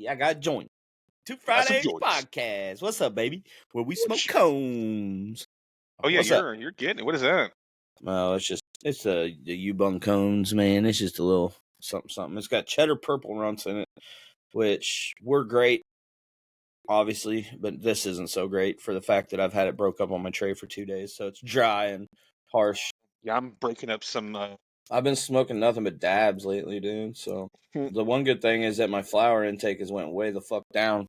I got joined. Two Got some Fridays joints. podcast. What's up, baby? Where we smoke shit. cones. Oh yeah, What's up? you're getting it. What is that? Well, it's the U-Bung cones, man. It's just a little something. It's got cheddar purple runts in it, which were great, obviously, but this isn't so great for the fact that I've had it broke up on my tray for 2 days, so it's dry and harsh. Yeah, I'm breaking up some. I've been smoking nothing but dabs lately, dude. So Hmm. the one good thing is that my flower intake has went way the fuck down.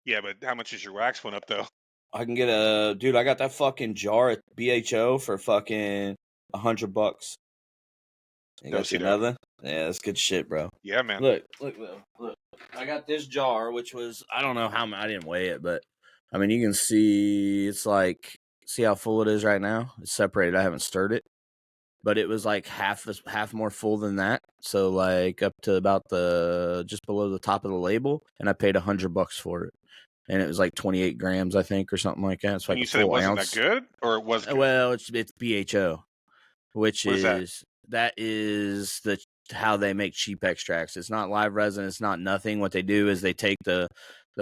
Yeah, but how much is your wax went up though? I can get I got that fucking jar at BHO for fucking $100. You got you another? Yeah, that's good shit, bro. Yeah, man. Look. I got this jar, which was, I don't know how, I didn't weigh it, but I mean, you can see it's like, see how full it is right now? It's separated. I haven't stirred it, but it was like half more full than that. So like up to about just below the top of the label, and I paid $100 for it. And it was like 28 grams, I think, or something like that. It's like And you a said it full wasn't ounce. that good, or it was good? Well, it's BHO, which What is that is how they make cheap extracts. It's not live resin. It's not nothing. What they do is they take the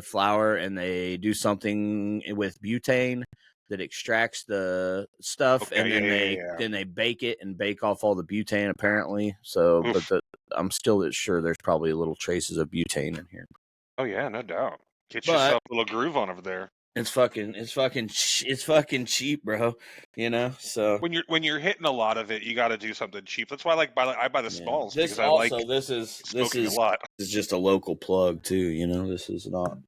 flour and they do something with butane that extracts the stuff, Okay, and then then they bake it and bake off all the butane apparently. So, Oof. but I'm still sure there's probably little traces of butane in here. Oh yeah, no doubt. Get But yourself a little groove on over there. It's fucking cheap, bro. You know, so When you're hitting a lot of it, you got to do something cheap. That's why I buy the smalls this because I like this is smoking a lot. This is just a local plug too. You know, this is not.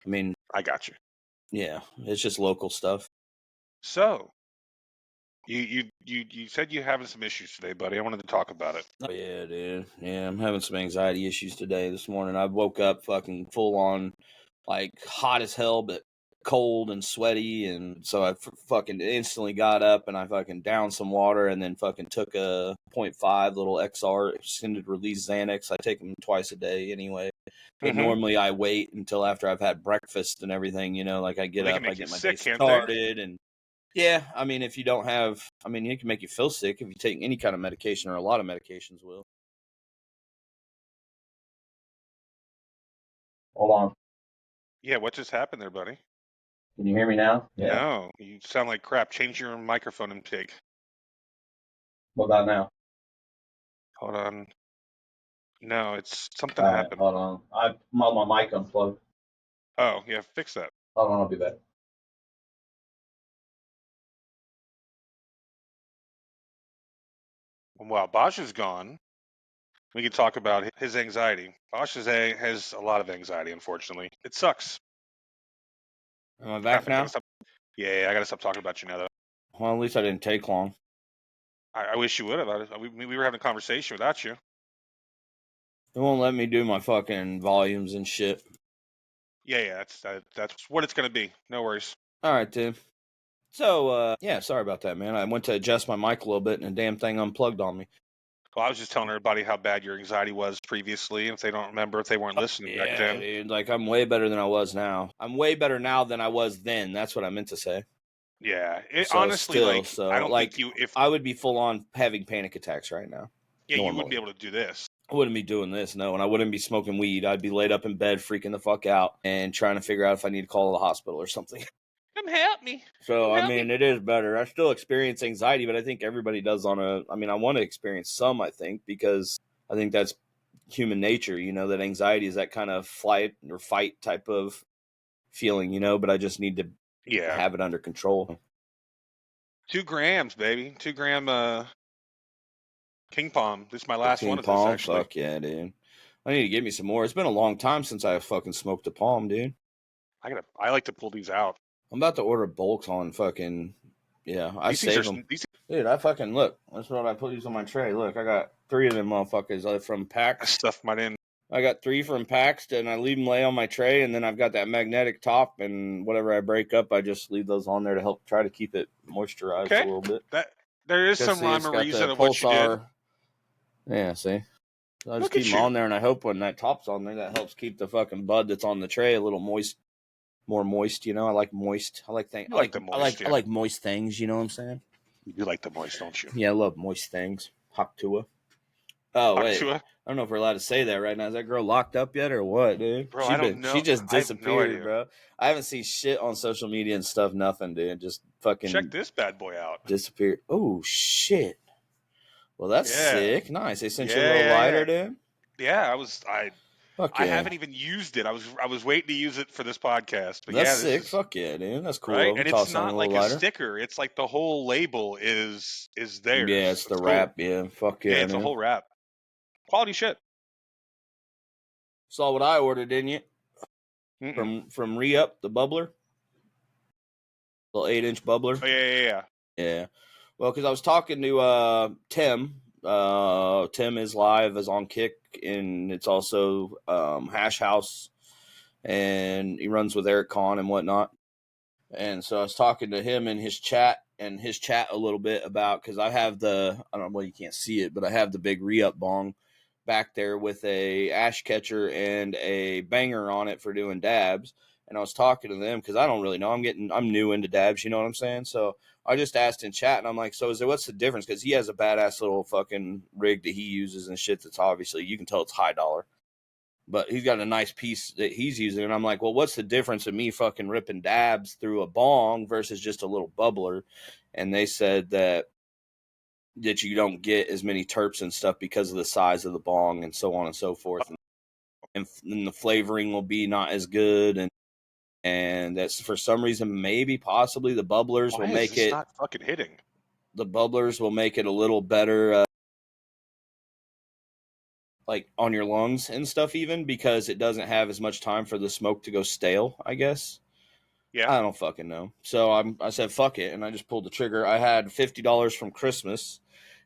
I mean, I got you. Yeah, it's just local stuff. So, you said you're having some issues today, buddy. I wanted to talk about it. Oh yeah, dude. Yeah, I'm having some anxiety issues today. This morning, I woke up fucking full on, like hot as hell, but cold and sweaty, and so I fucking instantly got up and I fucking downed some water and then fucking took a 0.5 little XR extended release Xanax. I take them twice a day anyway. But normally I wait until after I've had breakfast and everything, you know, like I get up, I get my day started, and yeah, I mean, if you don't have, I mean, it can make you feel sick if you take any kind of medication, or a lot of medications will. Hold on. Yeah, what just happened there, buddy? Can you hear me now? Yeah. No, you sound like crap. Change your microphone intake. What about now? Hold on. No, it's something happened. Hold on. I'm on my mic unplugged. Oh, yeah, fix that. Hold on, I'll be back. While Bosch is gone, we can talk about his anxiety. Bosch has a lot of anxiety, unfortunately. It sucks. Am I back now? Yeah, I gotta stop talking about you now, though. Well, at least I didn't take long. I wish you would have. We were having a conversation without you. It won't let me do my fucking volumes and shit. Yeah, that's what it's gonna be. No worries. All right, dude. So, yeah, sorry about that, man. I went to adjust my mic a little bit, and the damn thing unplugged on me. Well, I was just telling everybody how bad your anxiety was previously, and if they don't remember, if they weren't listening back then. Dude, like I'm way better than I was now. I'm way better now than I was then. That's what I meant to say. Yeah, honestly, still, I don't think you. If I would be full on having panic attacks right now. Yeah, normally. You wouldn't be able to do this. I wouldn't be doing this, no, and I wouldn't be smoking weed. I'd be laid up in bed, freaking the fuck out, and trying to figure out if I need to call the hospital or something. Come help me. So, I mean, it is better. I still experience anxiety, but I think everybody does I want to experience some, I think, because I think that's human nature, you know, that anxiety is that kind of flight or fight type of feeling, you know, but I just need to have it under control. 2 grams, baby. 2 gram King Palm. This is my last one of Palm, this, actually. Fuck yeah, dude. I need to get me some more. It's been a long time since I fucking smoked a Palm, dude. I like to pull these out. I'm about to order bulks on fucking, yeah, I save them. Dude, I fucking, look, that's what I put these on my tray. Look, I got 3 of them motherfuckers from PAX. Stuff mine in. I got 3 from PAX, and I leave them lay on my tray, and then I've got that magnetic top, and whatever I break up, I just leave those on there to help try to keep it moisturized a little bit. There is some rhyme or reason of what you did. Yeah, see? So I just keep them on there, and I hope when that top's on there, that helps keep the fucking bud that's on the tray a little moist, more moist. You know, I like moist. I like things. I like moist things. You know what I'm saying? You do like the moist, don't you? Yeah, I love moist things. Haktua. Oh Talk wait, to I her. don't know if we're allowed to say that right now. Is that girl locked up yet or what, dude? Bro, I don't She know. just I have no disappeared, idea. bro. I haven't seen shit on social media and stuff. Nothing, dude. Just Check fucking this bad boy out. disappeared. Oh shit. Well, that's Yeah. sick. Nice. They sent you a Yeah, little yeah, lighter, yeah. dude. Yeah, Fuck I yeah. haven't even used it. I was waiting to use it for this podcast. But That's yeah, this sick. is Fuck yeah, dude. That's cool. right. We And it's toss on a not little like a lighter. sticker. It's like the whole label is Yeah, theirs. it's the It's cool. wrap. Yeah, fuck Yeah, yeah, it's a dude. whole wrap. Quality shit. Saw what I ordered, didn't you? Mm-mm. From Re-Up, the bubbler, little 8-inch bubbler. Oh yeah. Yeah. Well, because I was talking to Tim. Tim is live as on Kick, and it's also Hash House, and he runs with Eric Kahn and whatnot. And so I was talking to him in his chat a little bit about, because I have I don't know, well, you can't see it, but I have the big Re-Up bong back there with a ash catcher and a banger on it for doing dabs. And I was talking to them because I don't really know. I'm new into dabs, you know what I'm saying? So I just asked in chat, and I'm like, so what's the difference? Because he has a badass little fucking rig that he uses and shit that's obviously, you can tell it's high dollar. But he's got a nice piece that he's using. And I'm like, well, what's the difference of me fucking ripping dabs through a bong versus just a little bubbler? And they said that you don't get as many terps and stuff because of the size of the bong and so on and so forth. And the flavoring will be not as good. And that's for some reason, maybe possibly the bubblers Why will is make this it, not fucking hitting? the bubblers will make it a little better, like on your lungs and stuff, even because it doesn't have as much time for the smoke to go stale, I guess. Yeah. I don't fucking know. So I said, fuck it. And I just pulled the trigger. I had $50 from Christmas.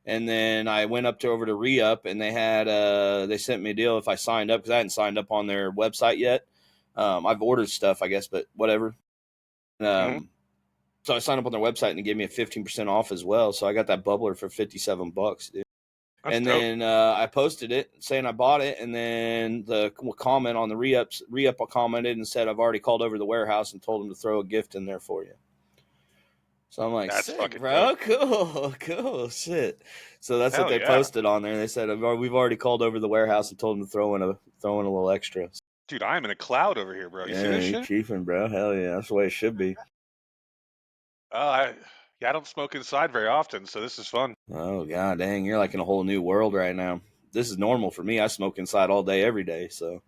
And then I went over to Re-Up, and they sent me a deal if I signed up, because I hadn't signed up on their website yet. I've ordered stuff, I guess, but whatever. Mm-hmm. So I signed up on their website, and they gave me a 15% off as well. So I got that bubbler for $57, dude. That's And dope. then I posted it saying I bought it, and then the comment on the Re-Up commented and said, I've already called over to the warehouse and told them to throw a gift in there for you. So I'm like, That's sick, fucking bro. dope. Cool, shit. So that's what Hell they yeah. posted on there. They said, we've already called over to the warehouse and told them to throw in a little extra. Dude, I'm in a cloud over here, bro. You see Yeah, this you shit? chiefing, bro. Hell yeah, that's the way it should be. I don't smoke inside very often, so this is fun. Oh god, dang, you're like in a whole new world right now. This is normal for me. I smoke inside all day, every day, so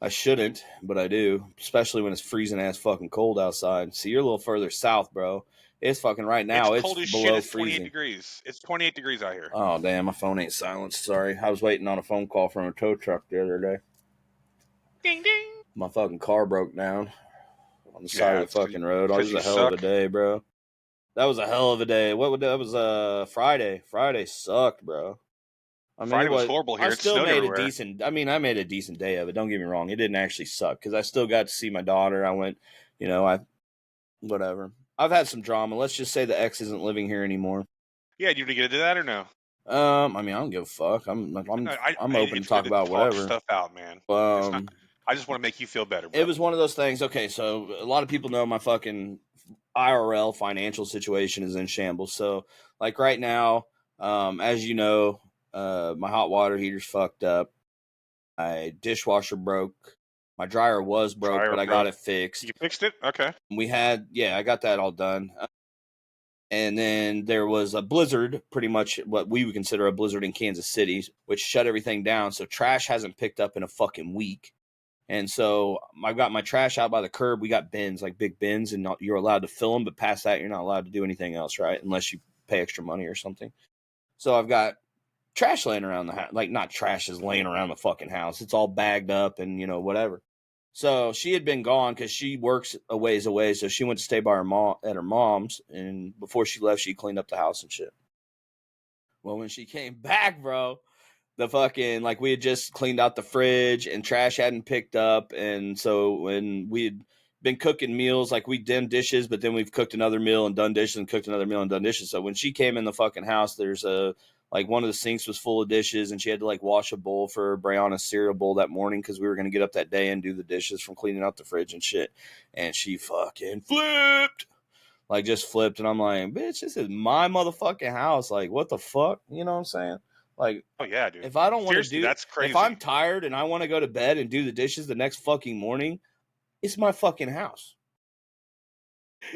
I shouldn't, but I do, especially when it's freezing ass fucking cold outside. See, you're a little further south, bro. It's fucking right It's now. It's cold as shit. below It's 28 freezing. degrees. It's 28 degrees out here. Oh damn, my phone ain't silenced. Sorry, I was waiting on a phone call from a tow truck the other day. Ding ding. My fucking car broke down on the side Yeah, of the it's fucking road. It because was you a hell of a suck. day, bro. That was a hell of a day. That was Friday. Friday sucked, bro. I mean, Friday was horrible I here. It still snowed made a everywhere. decent. I mean, I made a decent day of it. Don't get me wrong. It didn't actually suck because I still got to see my daughter. I went, whatever. I've had some drama. Let's just say the ex isn't living here anymore. Yeah, do you want to get into that or no? I mean, I don't give a fuck. I'm open to It's talk good to about talk whatever. stuff out, man. It's not. I just want to make you feel better, bro. It was one of those things. Okay, so a lot of people know my fucking IRL financial situation is in shambles. So, like right now, as you know, my hot water heater's fucked up. My dishwasher broke. My dryer was broke, but I got it fixed. You fixed it? Okay. I got that all done. And then there was a blizzard, pretty much what we would consider a blizzard in Kansas City, which shut everything down. So trash hasn't picked up in a fucking week. And so I got my trash out by the curb. We got bins, like big bins, and you're allowed to fill them, but past that, you're not allowed to do anything else, right? Unless you pay extra money or something. So I've got trash laying around the house. Like, not trash is laying around the fucking house. It's all bagged up and, whatever. So she had been gone because she works a ways away. So she went to stay by her mom at her mom's. And before she left, she cleaned up the house and shit. Well, when she came back, bro, the fucking, like, we had just cleaned out the fridge and trash hadn't picked up. And so when we had been cooking meals, like, we done dishes, but then we've cooked another meal and done dishes and cooked another meal and done dishes. So when she came in the fucking house, there's one of the sinks was full of dishes, and she had to like wash a bowl for Brianna's cereal bowl that morning because we were going to get up that day and do the dishes from cleaning out the fridge and shit. And she fucking flipped. And I'm like, bitch, this is my motherfucking house. Like, what the fuck? You know what I'm saying? Like, Oh yeah, dude. if I don't want to Seriously, do, that's crazy. if I'm tired and I want to go to bed and do the dishes the next fucking morning, it's my fucking house.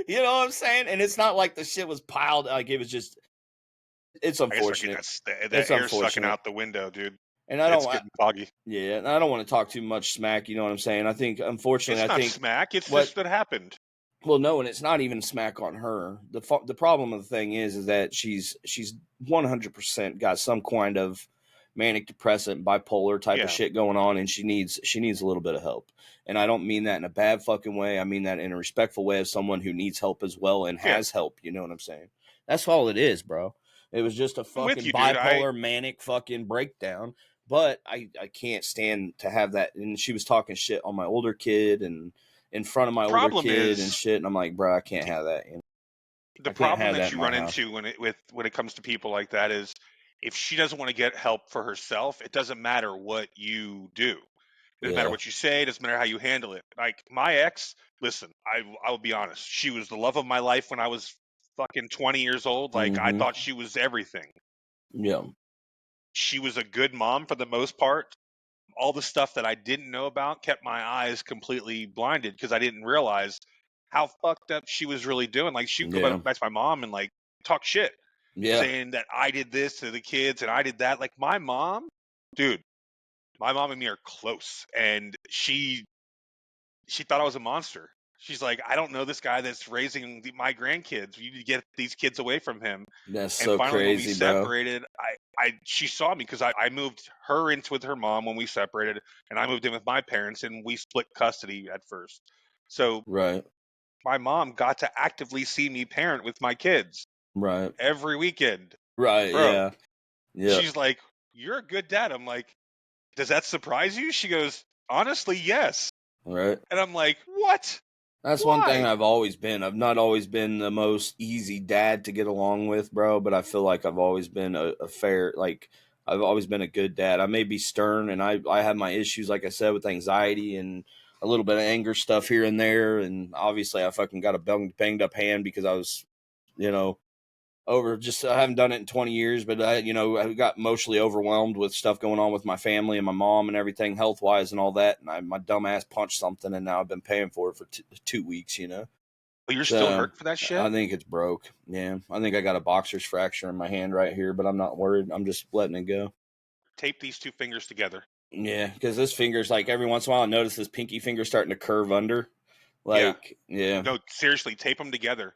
You know what I'm saying? And it's not like the shit was piled. Like, it was just. It's I guess I get unfortunate. that It's air sucking unfortunate. out the window, dude. And I It's don't. getting foggy. Yeah, and I don't want to talk too much smack. You know what I'm saying? I think, unfortunately, It's not smack. It's what. just what happened. Well, no, and it's not even smack on her. The problem of the thing is that she's 100% got some kind of manic depressant, bipolar type of shit going on, and she needs a little bit of help. And I don't mean that in a bad fucking way. I mean that in a respectful way of someone who needs help as well and has help. You know what I'm saying? That's all it is, bro. It was just a fucking bipolar, manic fucking breakdown. But I can't stand to have that. And she was talking shit on my older kid and in front of my older kid and shit, and I'm like, bro, I can't have that. You know? The problem that you run into when it comes to people like that is, if she doesn't want to get help for herself, it doesn't matter what you do. It doesn't matter what you say. It doesn't matter how you handle it. Like my ex, listen, I will be honest. She was the love of my life when I was fucking 20 years old. Like I thought she was everything. Yeah. She was a good mom for the most part. All the stuff that I didn't know about kept my eyes completely blinded because I didn't realize how fucked up she was really doing. Like she'd go back to my mom and like talk shit, saying that I did this to the kids and I did that. Like my mom, dude, my mom and me are close, and she thought I was a monster. She's like, I don't know this guy that's raising my grandkids. You need to get these kids away from him. That's and so finally, crazy, when we bro. separated, she saw me because I moved her in with her mom when we separated, and I moved in with my parents, and we split custody at first. So my mom got to actively see me parent with my kids every weekend. Bro, she's like, you're a good dad. I'm like, does that surprise you? She goes, honestly, yes. Right. And I'm like, what? That's one thing I've always been. I've not always been the most easy dad to get along with, bro, but I feel like I've always been a fair, like, I've always been a good dad. I may be stern, and I have my issues, like I said, with anxiety and a little bit of anger stuff here and there, and obviously I fucking got a banged up hand because I was, you know, I haven't done it in 20 years, but I got emotionally overwhelmed with stuff going on with my family and my mom and everything, health wise and all that. And my dumb ass punched something, and now I've been paying for it for 2 weeks. You know. But you're still hurt for that shit? I think it's broke. Yeah, I think I got a boxer's fracture in my hand right here, but I'm not worried. I'm just letting it go. Tape these two fingers together. Yeah, because this finger's like every once in a while I notice this pinky finger starting to curve under. Like, yeah. No, seriously, tape them together.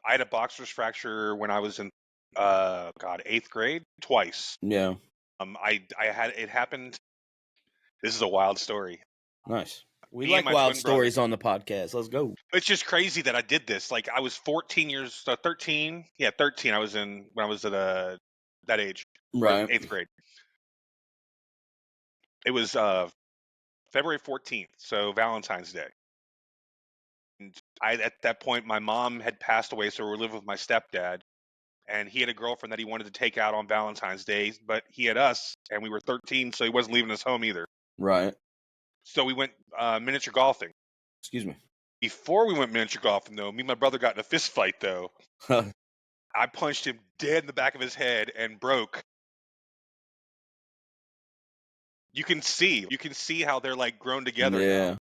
I had a boxer's fracture when I was in 8th grade twice. Yeah. I had it happened. This is a wild story. Nice. We like wild stories on the podcast. Let's go. It's just crazy that I did this. Like I was 13. Yeah, 13. I was when I was at that age. Right. 8th grade. It was February 14th, so Valentine's Day. And at that point, my mom had passed away, so we were living with my stepdad. And he had a girlfriend that he wanted to take out on Valentine's Day, but he had us, and we were 13, so he wasn't leaving us home either. Right. So we went miniature golfing. Excuse me. Before we went miniature golfing, though, me and my brother got in a fist fight, though. I punched him dead in the back of his head and broke. You can see how they're like grown together. Yeah.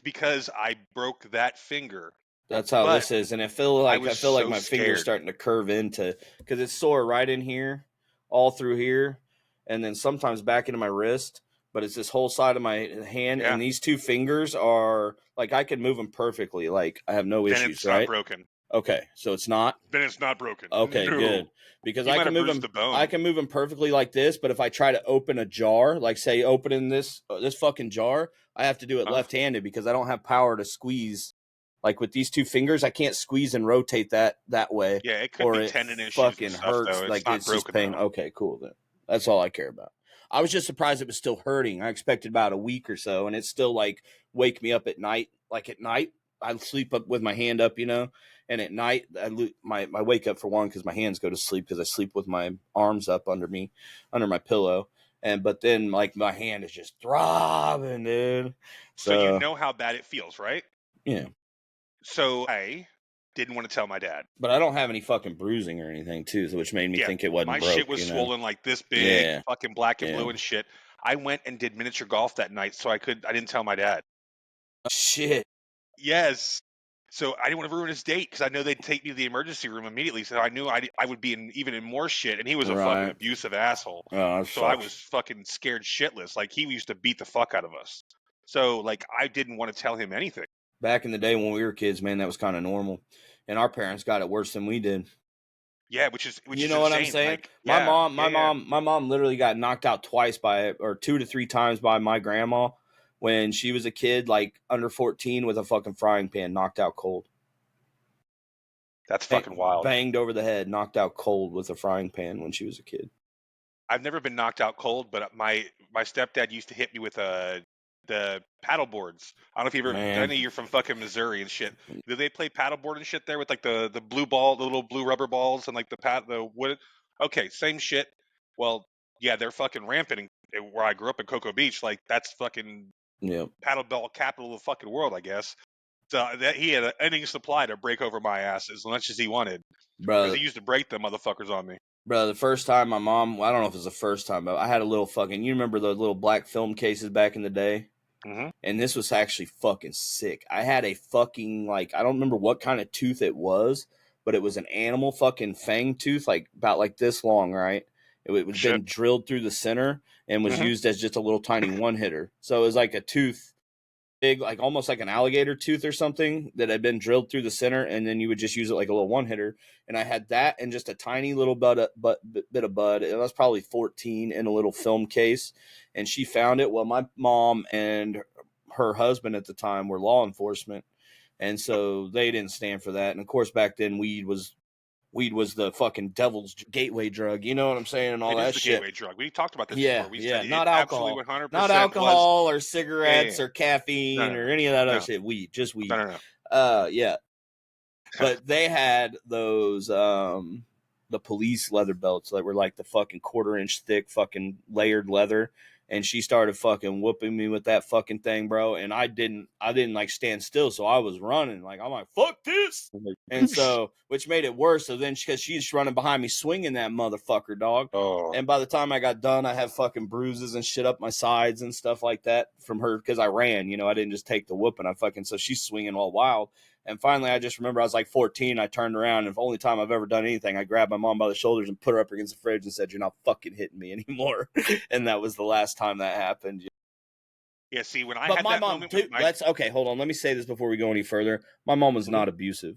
Because I broke that finger. That's how this is, and I feel like my finger's starting to curve into, because it's sore right in here, all through here, and then sometimes back into my wrist. But it's this whole side of my hand, and these two fingers are like I can move them perfectly. Like I have no issues. Then it's right? not broken. Okay, so it's not. Then it's not broken. Okay, good. Because I can move them. I can move them perfectly like this. But if I try to open a jar, like say opening this fucking jar, I have to do it left-handed because I don't have power to squeeze. Like with these two fingers, I can't squeeze and rotate that way. Yeah, it could be tendon issues. Fucking and stuff, hurts. Though. Like it's just pain. Though. Okay, cool then. That's all I care about. I was just surprised it was still hurting. I expected about a week or so, and it's still like wake me up at night. Like at night, I sleep up with my hand up, you know, and at night I wake up for one because my hands go to sleep because I sleep with my arms up under my pillow. But then like my hand is just throbbing, dude. So you know how bad it feels, right? Yeah. So I Didn't want to tell my dad. But I don't have any fucking bruising or anything too, which made me think it wasn't my broke. shit was swollen like this big, fucking black and blue and shit. I went and did miniature golf that night, so I didn't tell my dad. Oh, shit. Yes. So I didn't want to ruin his date because I know they'd take me to the emergency room immediately. So I knew I would be even in more shit, and he was a fucking abusive asshole. Oh, so I was fucking scared shitless. Like, he used to beat the fuck out of us. So, like, I didn't want to tell him anything. Back in the day when we were kids, man, that was kind of normal, and our parents got it worse than we did. Yeah, which is you know what I'm saying? Like, my mom literally got knocked out twice or 2 to 3 times by my grandma when she was a kid, like under 14, with a fucking frying pan, knocked out cold. That's fucking wild. Banged over the head, knocked out cold with a frying pan when she was a kid. I've never been knocked out cold, but my stepdad used to hit me with the paddle boards. I don't know if you ever, I know you're from fucking Missouri and shit. Do they play paddleboard and shit there with like the blue ball, the little blue rubber balls and like the wood? Okay, same shit. Well, yeah, they're fucking rampant where I grew up in Cocoa Beach. Like, that's fucking paddleball capital of the fucking world, I guess. So that he had an ending supply to break over my ass as much as he wanted. Because he used to break them motherfuckers on me. Bro, the first time my mom, I don't know if it was the first time, but I had a little fucking, you remember those little black film cases back in the day? Mm-hmm. And this was actually fucking sick. I had a fucking, like, I don't remember what kind of tooth it was, but it was an animal fucking fang tooth, like about like this long, right? It was been drilled through the center and was used as just a little tiny one hitter. So it was like a tooth, big, like almost like an alligator tooth or something that had been drilled through the center, and then you would just use it like a little one hitter. And I had that and just a tiny little bit of bud. It was probably 14 in a little film case, and she found it. Well, my mom and her husband at the time were law enforcement, and so they didn't stand for that. And of course, back then weed was the fucking devil's gateway drug. You know what I'm saying? And all that shit. Gateway drug. We talked about this before. We said not alcohol. Not alcohol or cigarettes or caffeine or any of that other shit. Weed. Just weed. Yeah. But they had those, the police leather belts that were like the fucking 1/4-inch thick fucking layered leather. And she started fucking whooping me with that fucking thing, bro. And I didn't like stand still. So I was running. Like, I'm like, fuck this. And so, which made it worse. So then, because she's running behind me, swinging that motherfucker, dog. Oh. And by the time I got done, I had fucking bruises and shit up my sides and stuff like that from her. Because I ran, I didn't just take the whooping. So she's swinging all wild. And finally, I just remember I was like 14. I turned around, and the only time I've ever done anything, I grabbed my mom by the shoulders and put her up against the fridge and said, "You're not fucking hitting me anymore." And that was the last time that happened. Yeah, see, when I had that moment with okay, hold on. Let me say this before we go any further. My mom was not abusive.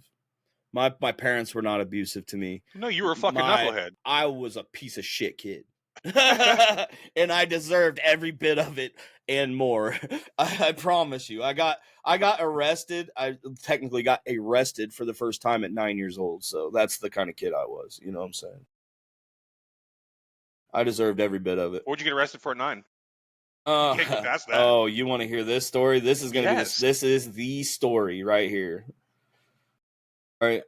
My parents were not abusive to me. No, you were a fucking knucklehead. I was a piece of shit kid. And I deserved every bit of it and more. I promise you. I got arrested. I technically got arrested for the first time at 9 years old. So that's the kind of kid I was. You know what I'm saying? I deserved every bit of it. What'd you get arrested for at 9? Can't go past that. Oh, you want to hear this story? This is gonna be this is the story right here. All right.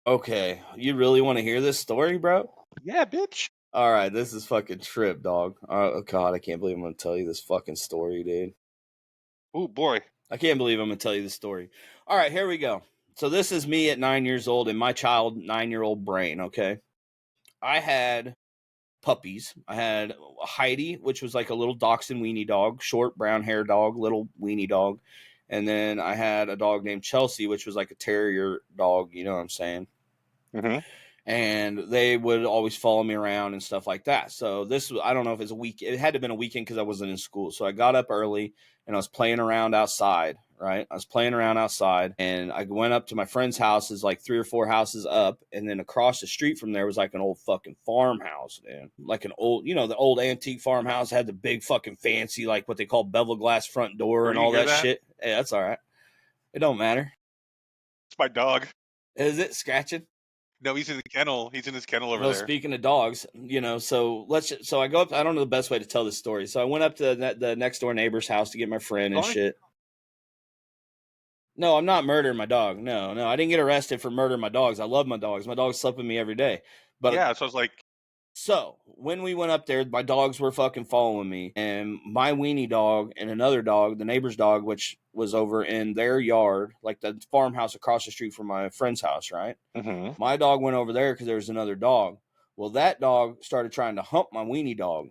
Okay. You really want to hear this story, bro? Yeah, bitch. All right, this is fucking trip, dog. Oh, God, I can't believe I'm going to tell you this fucking story, dude. Oh, boy. I can't believe I'm going to tell you this story. All right, here we go. So this is me at 9 years old in my 9-year-old brain, okay? I had puppies. I had Heidi, which was like a little dachshund weenie dog, short brown hair dog, little weenie dog. And then I had a dog named Chelsea, which was like a terrier dog, you know what I'm saying? Mm-hmm. And they would always follow me around and stuff like that. So this, I don't know if it's a week. It had to have been a weekend because I wasn't in school. So I got up early and I was playing around outside, right? I was playing around outside and I went up to my friend's house, is like 3 or 4 houses up. And then across the street from there was like an old fucking farmhouse, man. Like an old, the old antique farmhouse had the big fucking fancy, like what they call bevel glass front door and all that shit. Hey, that's all right. It don't matter. It's my dog. Is it scratching? No, he's in the kennel. He's in his kennel over there. Speaking of dogs, so I go up. I don't know the best way to tell this story. So I went up to the next door neighbor's house to get my friend and shit. No, I'm not murdering my dog. No, I didn't get arrested for murdering my dogs. I love my dogs. My dogs slept with me every day. But yeah, so I was like, So when we went up there, my dogs were fucking following me, and my weenie dog and another dog, the neighbor's dog, which was over in their yard, like the farmhouse across the street from my friend's house, right? Mm-hmm. My dog went over there because there was another dog. Well, that dog started trying to hump my weenie dog.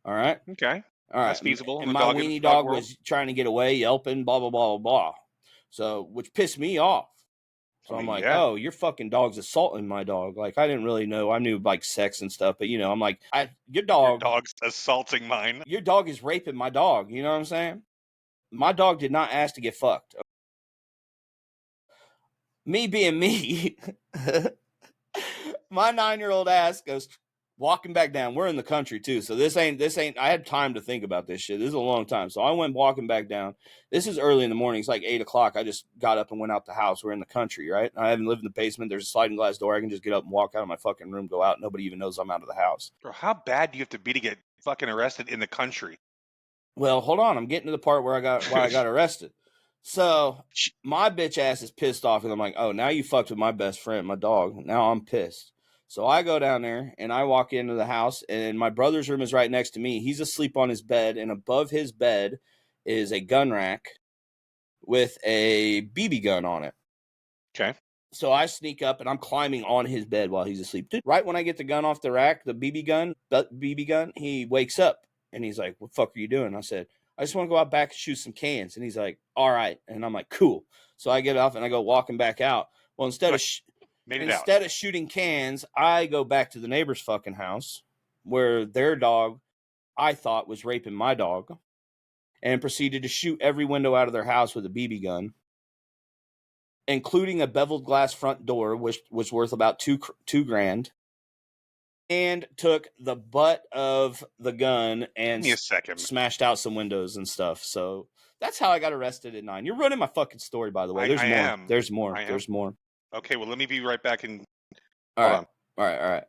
All right. Okay. All right. That's feasible. And my weenie dog was trying to get away, yelping, blah, blah, blah, blah, blah. So, which pissed me off. So I'm like, oh, your fucking dog's assaulting my dog. Like, I didn't really know. I knew like sex and stuff, but I'm like, your dog's assaulting mine. Your dog is raping my dog. You know what I'm saying? My dog did not ask to get fucked. Me being me, my 9-year-old ass goes walking back down. We're in the country too, so this ain't. I had time to think about this shit. This is a long time, so I went walking back down. This is early in the morning. It's like 8:00. I just got up and went out the house. We're in the country, right? I haven't lived in the basement. There's a sliding glass door. I can just get up and walk out of my fucking room, go out. Nobody even knows I'm out of the house. Bro, how bad do you have to be to get fucking arrested in the country? Well, hold on. I'm getting to the part where I got arrested. So my bitch ass is pissed off, and I'm like, oh, now you fucked with my best friend, my dog. Now I'm pissed. So I go down there, and I walk into the house, and my brother's room is right next to me. He's asleep on his bed, and above his bed is a gun rack with a BB gun on it. Okay. So I sneak up, and I'm climbing on his bed while he's asleep. Dude, right when I get the gun off the rack, the BB gun, he wakes up, and he's like, what the fuck are you doing? I said, I just want to go out back and shoot some cans. And he's like, all right. And I'm like, cool. So I get off and I go walking back out. Well, instead of shooting cans, I go back to the neighbor's fucking house where their dog, I thought, was raping my dog, and proceeded to shoot every window out of their house with a BB gun, including a beveled glass front door, which was worth about $2,000. And took the butt of the gun and smashed out some windows and stuff. So that's how I got arrested at 9. You're running my fucking story, by the way. There's more. There's more. There's more. Okay, well, let me be right back. And All right.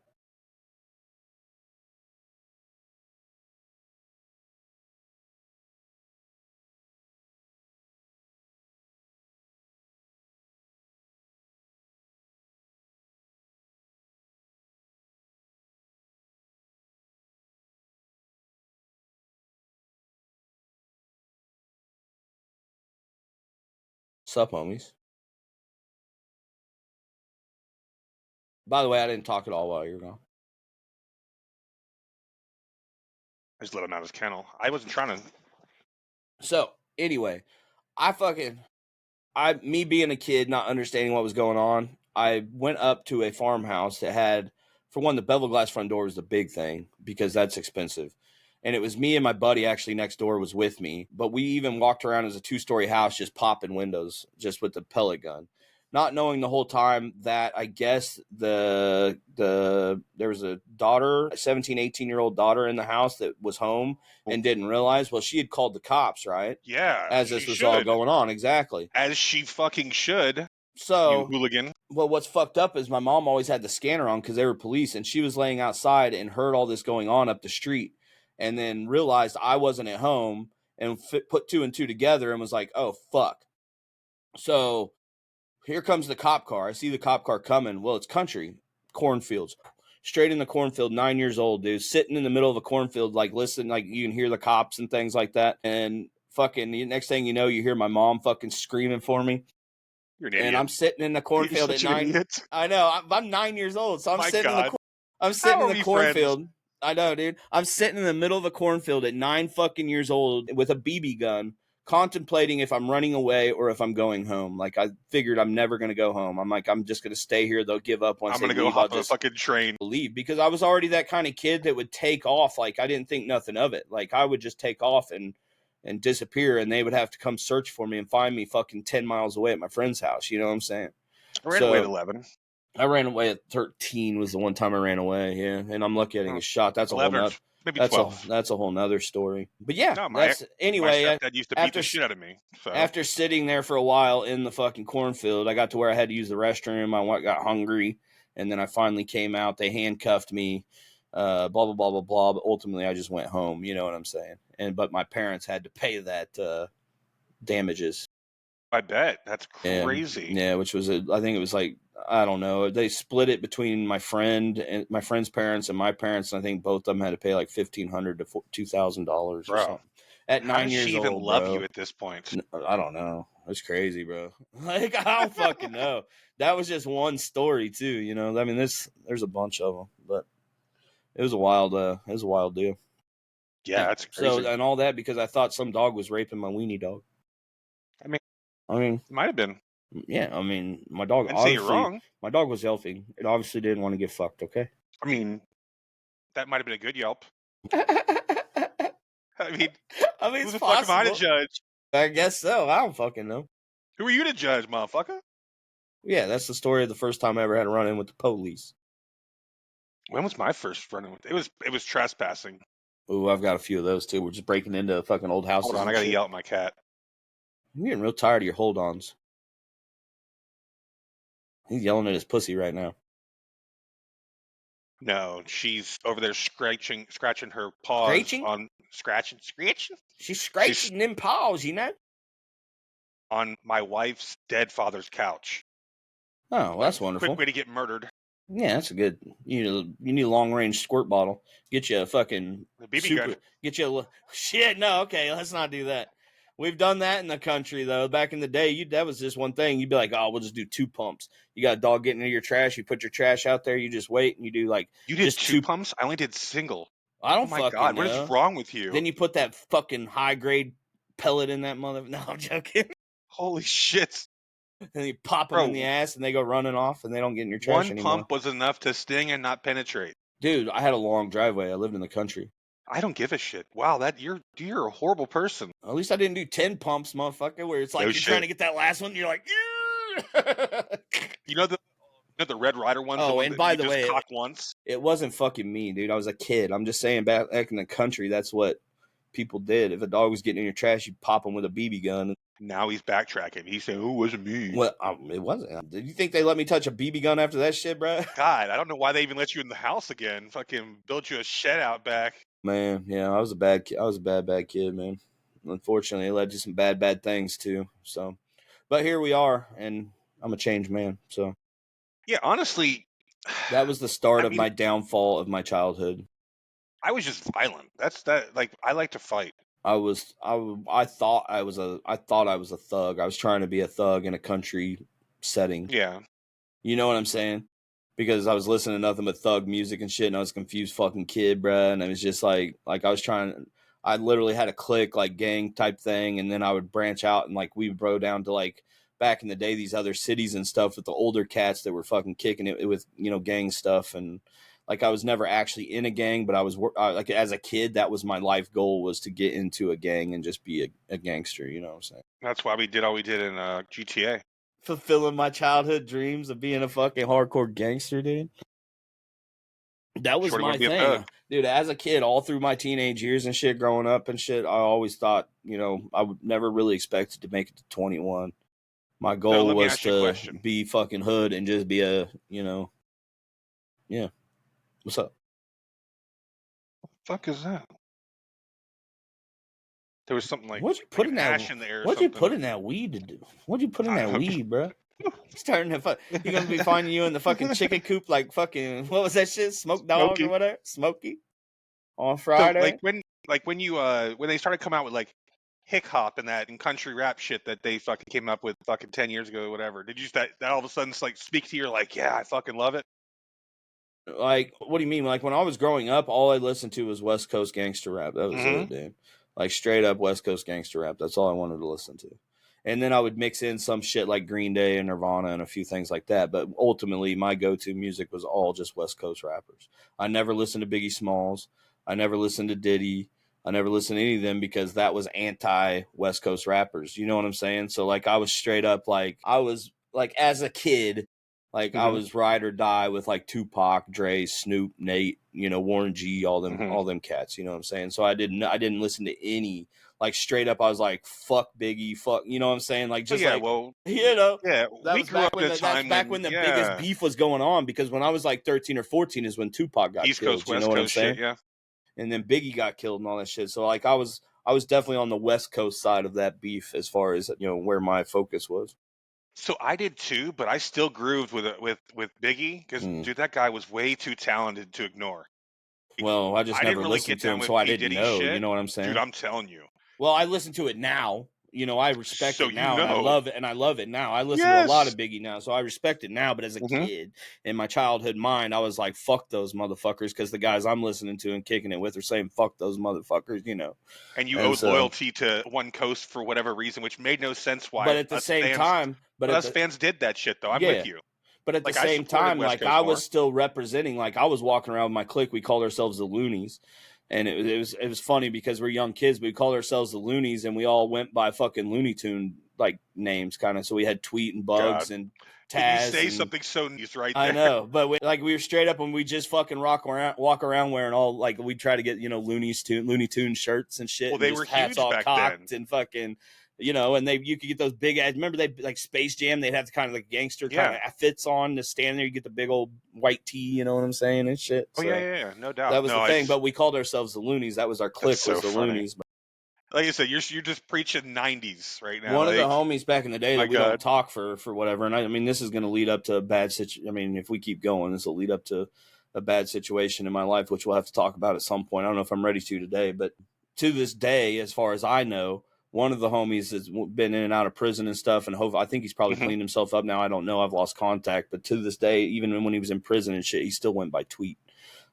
Sup, homies? By the way, I didn't talk at all while you were gone. I just let him out of his kennel. I wasn't trying to. So, anyway, me being a kid, not understanding what was going on, I went up to a farmhouse that had, for one, the bevel glass front door was the big thing because that's expensive. And it was me and my buddy actually next door was with me. But we even walked around as a 2-story house just popping windows just with the pellet gun. Not knowing the whole time that I guess there was a daughter, a 17, 18-year-old daughter in the house that was home and didn't realize. Well, she had called the cops, right? Yeah. As this was all going on. Exactly. As she fucking should. So, you hooligan. Well, what's fucked up is my mom always had the scanner on because they were police, and she was laying outside and heard all this going on up the street, and then realized I wasn't at home and put 2 and 2 together and was like, oh, fuck. So here comes the cop car. I see the cop car coming. Well, it's country, cornfields. Straight in the cornfield, 9 years old, dude, sitting in the middle of a cornfield, like, listen, like, you can hear the cops and things like that. And fucking, the next thing you know, you hear my mom fucking screaming for me. You're an idiot. And I'm sitting in the cornfield at 9. I know. I'm 9 years old, so I'm sitting in the cornfield. Friends? I know, dude. I'm sitting in the middle of a cornfield at 9 fucking years old with a BB gun, contemplating if I'm running away or if I'm going home. Like, I figured I'm never going to go home. I'm like, I'm just going to stay here. They'll give up once I'm going to go hop on a fucking train. Leave, because I was already that kind of kid that would take off. Like, I didn't think nothing of it. Like, I would just take off and disappear, and they would have to come search for me and find me fucking 10 miles away at my friend's house. You know what I'm saying? I ran away at 11. I ran away at 13 was the one time I ran away. Yeah. And I'm lucky I didn't get shot. That's 11, a whole nother, maybe 12. That's a whole nother story. But yeah, anyway, my stepdad used to beat the shit out of me. So. After sitting there for a while in the fucking cornfield, I got to where I had to use the restroom. I got hungry, and then I finally came out. They handcuffed me, blah, blah, blah, blah, blah. But ultimately, I just went home. You know what I'm saying? But my parents had to pay that damages. I bet. That's crazy. Yeah, which was I think it was like I don't know. They split it between my friend's parents and my parents. And I think both of them had to pay like $1,500 to $2,000 or Bro, something. At how 9 does years she even old, love bro. you at this point? I don't know. It's crazy, bro. Like, I don't fucking know. That was just one story too, you know. I mean, there's a bunch of them, but it was a wild deal. Yeah, that's So, crazy. and all that because I thought some dog was raping my weenie dog. I mean, it might have been. Yeah, I mean, my dog I didn't say you're obviously, wrong. my dog was healthy. It obviously didn't want to get fucked, okay? I mean, that might have been a good Yelp. I mean, I mean, who it's the fuck am I to possible. judge? I guess so. I don't fucking know. Who are you to judge, motherfucker? Yeah, that's the story of the first time I ever had a run-in with the police. When was my first run-in with it? It was trespassing. Ooh, I've got a few of those too. We're just breaking into fucking old houses. Hold on, I gotta yell at my cat. I'm getting real tired of your hold-ons. He's yelling at his pussy right now. No, she's over there scratching her paws Scratching? on scratching. She's scratching them paws, you know? On my wife's dead father's couch. Oh, well, that's wonderful. Quick way to get murdered. Yeah, that's a good. You need a long range squirt bottle. Get you a fucking BB gun. Get you a shit. No, okay, let's not do that. We've done that in the country though. Back in the day, that was just one thing. You'd be like, "Oh, we'll just do 2 pumps." You got a dog getting into your trash. You put your trash out there. You just wait and you do like. You did just 2 pumps. I only did single. I don't. Oh my fucking god, know. what is wrong with you? Then you put that fucking high grade pellet in that mother. No, I'm joking. Holy shit. And you pop them in the ass and they go running off and they don't get in your trash anymore. 1 pump was enough to sting and not penetrate. Dude, I had a long driveway. I lived in the country. I don't give a shit. Wow, you're a horrible person. At least I didn't do 10 pumps, motherfucker, where it's like you're trying to get that last one. You're like, you know the Red Rider ones. Oh, and by the way, cock once. It wasn't fucking me, dude. I was a kid. I'm just saying, back in the country, that's what people did. If a dog was getting in your trash, you pop him with a BB gun. Now he's backtracking. He's saying, "Oh, it wasn't me." Well, it wasn't. Did you think they let me touch a BB gun after that shit, bro? God, I don't know why they even let you in the house again. Fucking build you a shed out back. Man, yeah, I was a bad kid. I was a bad kid, man. Unfortunately, it led to some bad things too. So, but here we are, and I'm a changed man. So, yeah, honestly, that was the start of my downfall of my childhood. I was just violent. Like, I like to fight. I thought I was a thug. I was trying to be a thug in a country setting. Yeah. You know what I'm saying? Because I was listening to nothing but thug music and shit, and I was a confused fucking kid, bruh. And it was just like I literally had a clique, like gang type thing, and then I would branch out and like we would bro down to like back in the day these other cities and stuff with the older cats that were fucking kicking it with, you know, gang stuff. And like I was never actually in a gang, but I was like as a kid, that was my life goal, was to get into a gang and just be a gangster. You know what I'm saying? That's why we did all we did in GTA. Fulfilling my childhood dreams of being a fucking hardcore gangster, dude. That was my thing, dude. As a kid, all through my teenage years and shit, growing up and shit, I always thought, you know, I would never really expected to make it to 21. My goal was to be fucking hood and just be a, you know, yeah. What's up? What the fuck is that? There was something like what'd you put in that? What'd you put in that weed to do? What'd you put in that weed, bro? Starting to you're gonna be finding you in the fucking chicken coop like fucking what was that shit? Smoke Dog Smokey. Or whatever? Smokey on Friday. So when they started coming out with like hip hop and that and country rap shit that they fucking came up with fucking 10 years ago or whatever. Did you that all of a sudden like speak to you like, yeah, I fucking love it? Like, what do you mean? Like when I was growing up, all I listened to was West Coast gangster rap. That was it, dude. Like straight up West Coast gangster rap. That's all I wanted to listen to. And then I would mix in some shit like Green Day and Nirvana and a few things like that. But ultimately, my go-to music was all just West Coast rappers. I never listened to Biggie Smalls. I never listened to Diddy. I never listened to any of them because that was anti-West Coast rappers. You know what I'm saying? So, like, I was straight up, like, I was, like, as a kid, like, I was ride or die with, like, Tupac, Dre, Snoop, Nate, you know, Warren G, all them cats. You know what I'm saying? So I didn't listen to any. Like, straight up, I was like, fuck Biggie, fuck, you know what I'm saying? Like, just you know, that was back when that's back when the biggest beef was going on, because when I was like 13 or 14 is when Tupac got East killed. Coast, West Coast shit, yeah. And then Biggie got killed and all that shit. So, like, I was definitely on the West Coast side of that beef as far as, you know, where my focus was. So I did too, but I still grooved with Biggie because dude, that guy was way too talented to ignore. Well, I just I didn't never really listened get to down him, with so I P didn't Diddy know. You shit, know what I'm dude. saying? I'm telling you. Well, I listen to it now. You know, I respect So it you now, and I know. love it, and I love it now. I listen to a lot Yes. of Biggie now, so I respect it now. But as a Mhm. kid, in my childhood mind, I was like, "Fuck those motherfuckers," because the guys I'm listening to and kicking it with are saying, "Fuck those motherfuckers," you know. And you And owed so, loyalty to one coast for whatever reason, which made no sense but why at the same time, us fans did that shit though. I'm with yeah. you. But at the Like I same supported time, West like Coast I more. was still representing, like I was walking around with my clique. We called ourselves the Loonies, and it was funny because we're young kids. But we called ourselves the Loonies, and we all went by fucking Looney Tune like names, kind of. So we had Tweet and Bugs God. and And you Taz, say and something so nice right I there. know, but we were straight up when we just fucking walk around wearing all like we try to get Looney Tune shirts and shit, Well, and they just were hats huge all back then. cocked and fucking. And you could get those big ass. Remember they like Space Jam? They'd have the kind of like gangster kind of fits on to stand there. You get the big old white tee. You know what I'm saying and shit. Oh So yeah, no doubt. that was the No, thing. it's But we called ourselves the Loonies. That was our that's clique. Was so the funny. Loonies. Like you said, you're just preaching '90s right now. One of the Like, homies back in the day my that we don't God. talk for whatever, and I mean this is going to lead up to a bad situation. I mean, if we keep going, this will lead up to a bad situation in my life, which we'll have to talk about at some point. I don't know if I'm ready to today, but to this day, as far as I know, one of the homies has been in and out of prison and stuff, and I think he's probably cleaned himself up now. I don't know. I've lost contact, but to this day, even when he was in prison and shit, he still went by Tweet,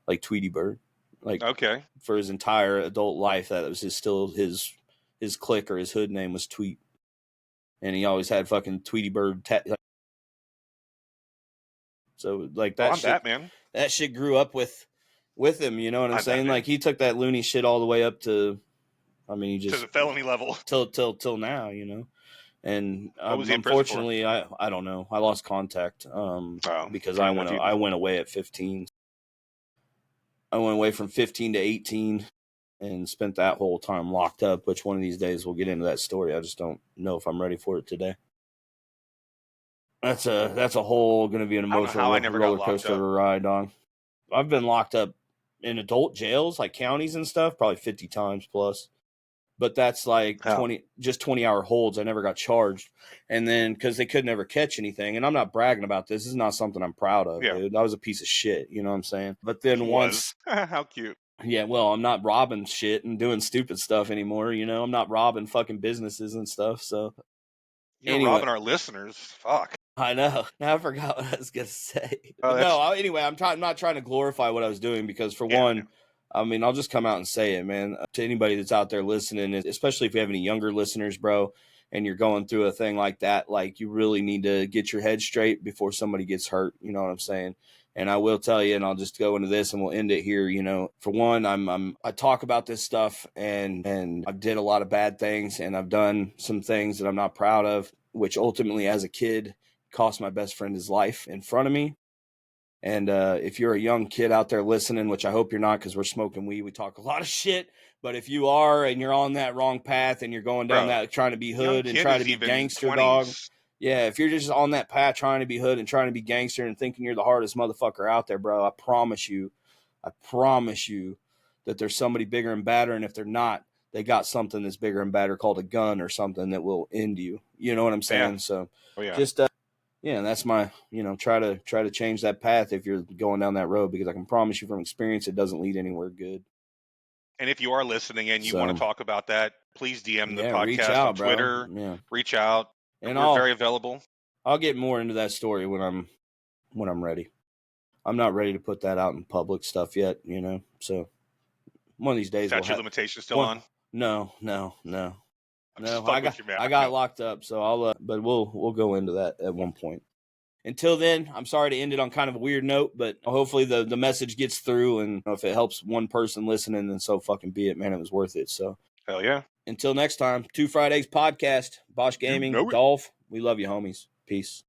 like Tweety Bird, like Okay. for his entire adult life. That was still his clique or his hood name was Tweet. And he always had fucking Tweety Bird. So like Well, that I'm shit, Batman. that shit grew up with him. You know what I'm I'm saying? Batman. Like he took that loony shit all the way up to, I mean, he To just the felony level. till now. And What was he in prison for? unfortunately, I don't know. I lost contact because I went away at 15. I went away from 15 to 18 and spent that whole time locked up. Which one of these days we'll get into that story. I just don't know if I'm ready for it today. That's a whole going to be an I don't know emotional how I never got roller locked coaster of up. a ride, dog. I've been locked up in adult jails, like counties and stuff, probably 50 times plus. But that's like 20-hour holds. I never got charged. And then because they could never catch anything, and I'm not bragging about this. This is not something I'm proud of, dude. I was a piece of shit, you know what I'm saying? But then once, how cute. yeah, well, I'm not robbing shit and doing stupid stuff anymore. I'm not robbing fucking businesses and stuff. So You're robbing our listeners. Fuck. I know. Now I forgot what I was gonna say. Oh, But no, anyway, I'm not trying to glorify what I was doing because for one, I mean, I'll just come out and say it, man. To anybody that's out there listening, especially if you have any younger listeners, bro, and you're going through a thing like that, like you really need to get your head straight before somebody gets hurt. You know what I'm saying? And I will tell you, and I'll just go into this and we'll end it here. For one, I talk about this stuff and I did a lot of bad things and I've done some things that I'm not proud of, which ultimately as a kid cost my best friend his life in front of me. And if you're a young kid out there listening, which I hope you're not because we're smoking weed, we talk a lot of shit. But if you are and you're on that wrong path and you're going down that trying to be hood and trying to be gangster, 20s. Dog. Yeah, if you're just on that path trying to be hood and trying to be gangster and thinking you're the hardest motherfucker out there, bro, I promise you that there's somebody bigger and badder. And if they're not, they got something that's bigger and badder called a gun or something that will end you. You know what I'm saying? Yeah. So just yeah, and that's my, try to change that path if you're going down that road, because I can promise you from experience, it doesn't lead anywhere good. And if you are listening and you want to talk about that, please DM the podcast reach out, on Twitter. Bro. Yeah. Reach out. And we're very available. I'll get more into that story when I'm ready. I'm not ready to put that out in public stuff yet, So one of these days. Statute of limitations still on? No. I got locked up, so but we'll go into that at one point. Until then, I'm sorry to end it on kind of a weird note, but hopefully the message gets through, and if it helps one person listening, then so fucking be it, man. It was worth it. So hell yeah. Until next time, Two Fridays podcast, Bosch Gaming, Dolph. We love you, homies. Peace.